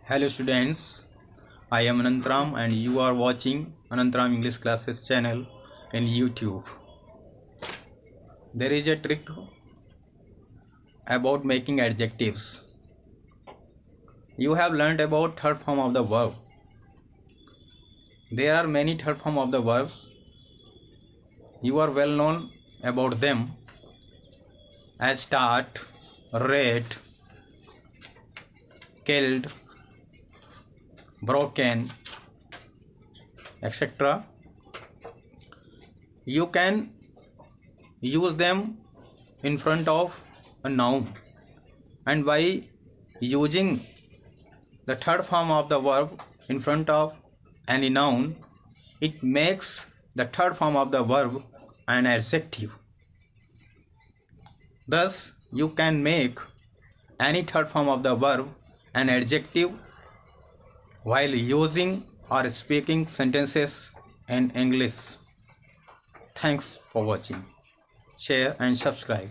Hello students, I am Anantram and you are watching Anantram English Classes channel in YouTube. There is a trick about making adjectives. You have learned about third form of the verb. There are many third form of the verbs. You are well known about them as start, rate, killed, broken, etc. You can use them in front of a noun, and by using the third form of the verb in front of any noun, it makes the third form of the verb an adjective. Thus, you can make any third form of the verb an adjective while using or speaking sentences in English. Thanks for watching. Share and subscribe.